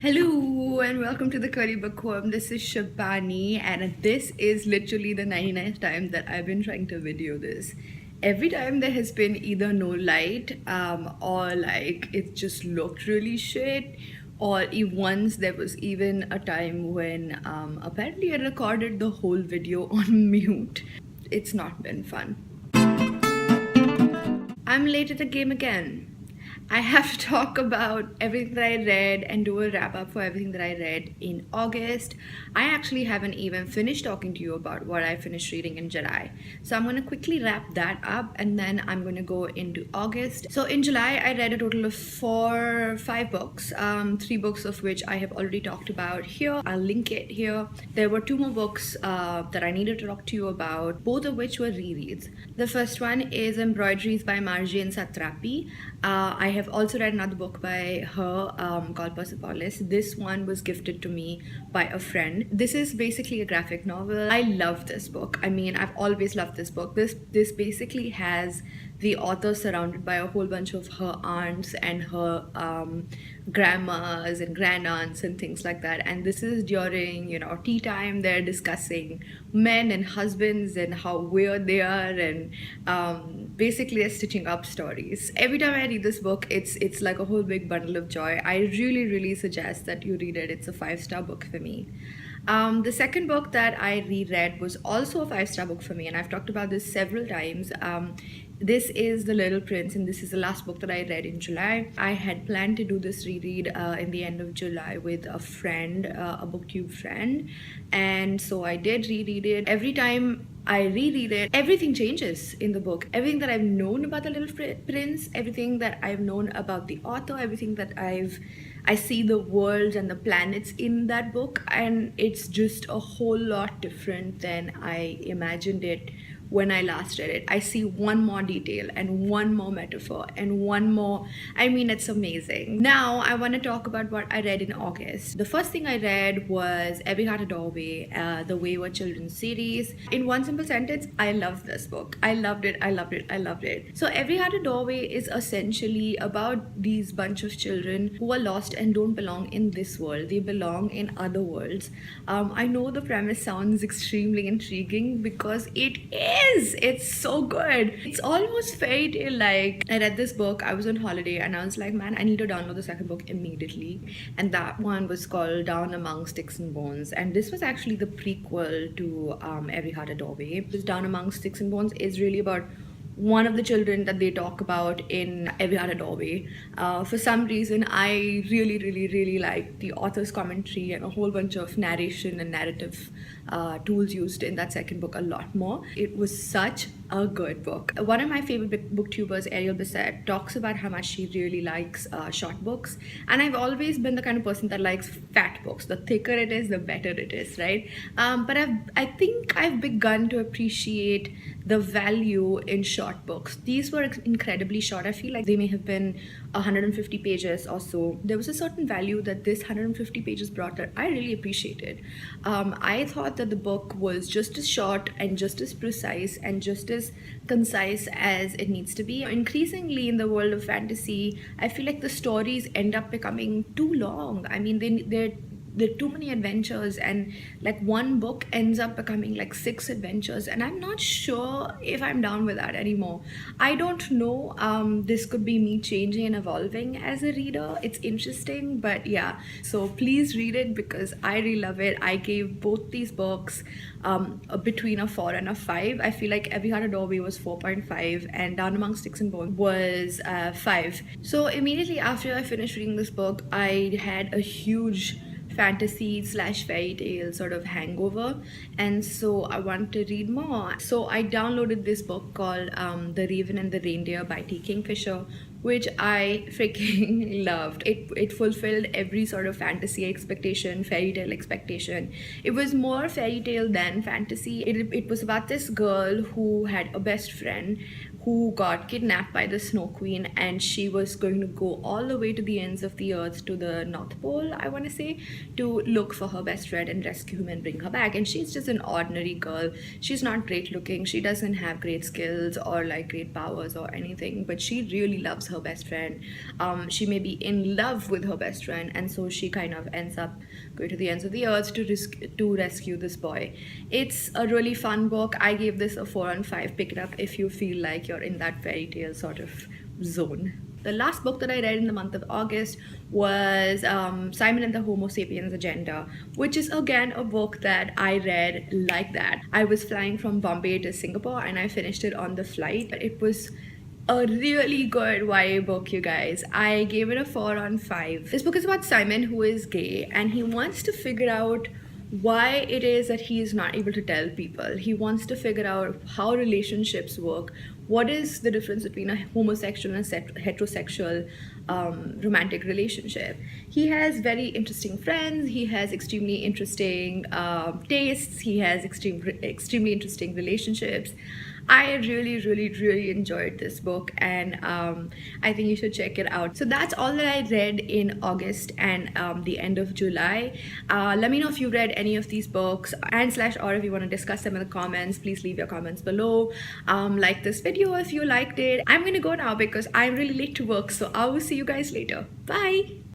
Hello and welcome to the Curly Bookworm. This is Shabani and this is literally the 99th time that I've been trying to video this. Every time there has been either no light or like it just looked really shit, or once there was even a time when apparently I recorded the whole video on mute. It's not been fun. I'm late at the game again. I have to talk about everything that I read and do a wrap up for everything that I read in August. I actually haven't even finished talking to you about what I finished reading in July. So I'm going to quickly wrap that up and then I'm going to go into August. So in July, I read a total of 5 books, 3 books of which I have already talked about here. I'll link it here. There were 2 more books that I needed to talk to you about, both of which were rereads. The first one is Embroideries by Margie and Satrapi. I have also read another book by her called Persepolis. This one was gifted to me by a friend. This is basically a graphic novel. I love this book. I mean, I've always loved this book. This basically has the author surrounded by a whole bunch of her aunts and her grandmas and grandaunts and things like that. And this is during, tea time. They're discussing men and husbands and how weird they are, and basically they're stitching up stories. Every time I read this book, it's like a whole big bundle of joy. I really suggest that you read it. It's a 5-star book for me. The second book that I reread was also a 5-star book for me, and I've talked about this several times. This is The Little Prince, and this is the last book that I read in July. I had planned to do this reread in the end of July with a friend, a booktube friend, and so I did reread it. Every time I reread it, everything changes in the book. Everything that I've known about The Little Prince, everything that I've known about the author, everything that I see the world and the planets in that book, and it's just a whole lot different than I imagined it when I last read it. I see one more detail and one more metaphor and one more, it's amazing. Now I want to talk about what I read in August. The first thing I read was Every Heart a Doorway, the Wayward Children's series. In one simple sentence, I love this book. I loved it. So Every Heart a Doorway is essentially about these bunch of children who are lost and don't belong in this world. They belong in other worlds. I know the premise sounds extremely intriguing because it is. It's so good. It's almost fairy tale like. I read this book, I was on holiday, and I was like, man, I need to download the second book immediately. And that one was called Down Among Sticks and Bones. And this was actually the prequel to Every Heart a Doorway. This Down Among Sticks and Bones is really about one of the children that they talk about in Every Heart a Doorway. For some reason, I really like the author's commentary and a whole bunch of narration and narrative tools used in that second book a lot more. It was such a good book. One of my favorite booktubers, Ariel Bissett, talks about how much she really likes short books, and I've always been the kind of person that likes fat books. The thicker it is, the better it is, right? But I think I've begun to appreciate the value in short books. These were incredibly short. I feel like they may have been 150 pages or so. There was a certain value that this 150 pages brought that I really appreciated. I thought that the book was just as short and just as precise and just as concise as it needs to be. Increasingly in the world of fantasy, I feel like the stories end up becoming too long. There are too many adventures, and like one book ends up becoming like 6 adventures, and I'm not sure if I'm down with that anymore. I don't know, this could be me changing and evolving as a reader. It's interesting, but yeah, so please read it because I really love it. I gave both these books between a 4 and a 5. I feel like Every Heart a Doorway was 4.5 and Down Among Sticks and Bones was 5. So immediately after I finished reading this book, I had a huge fantasy / fairy tale sort of hangover, and so I wanted to read more. So I downloaded this book called The Raven and the Reindeer by T. Kingfisher, which I freaking loved. It fulfilled every sort of fantasy expectation, fairy tale expectation. It was more fairy tale than fantasy. It was about this girl who had a best friend who got kidnapped by the Snow Queen, and she was going to go all the way to the ends of the earth, to the North Pole, I want to say, to look for her best friend and rescue him and bring her back. And she's just an ordinary girl. She's not great looking, she doesn't have great skills or like great powers or anything, but she really loves her best friend. She may be in love with her best friend, and so she kind of ends up going to the ends of the earth to rescue this boy. It's a really fun book. I gave this a 4 on 5. Pick it up if you feel like you're in that fairy tale sort of zone. The last book that I read in the month of August was Simon and the Homo Sapiens Agenda, which is again a book that I read like that. I was flying from Bombay to Singapore and I finished it on the flight. It was a really good YA book, you guys. I gave it a 4 on 5. This book is about Simon, who is gay, and he wants to figure out why it is that he is not able to tell people. He wants to figure out how relationships work. What is the difference between a homosexual and a heterosexual romantic relationship? He has very interesting friends. He has extremely interesting tastes. He has extremely interesting relationships. I really enjoyed this book, and I think you should check it out. So that's all that I read in August and the end of July. Let me know if you read any of these books and/or if you want to discuss them in the comments. Please leave your comments below. Like this video if you liked it. I'm gonna go now because I'm really late to work, so I will see you guys later. Bye.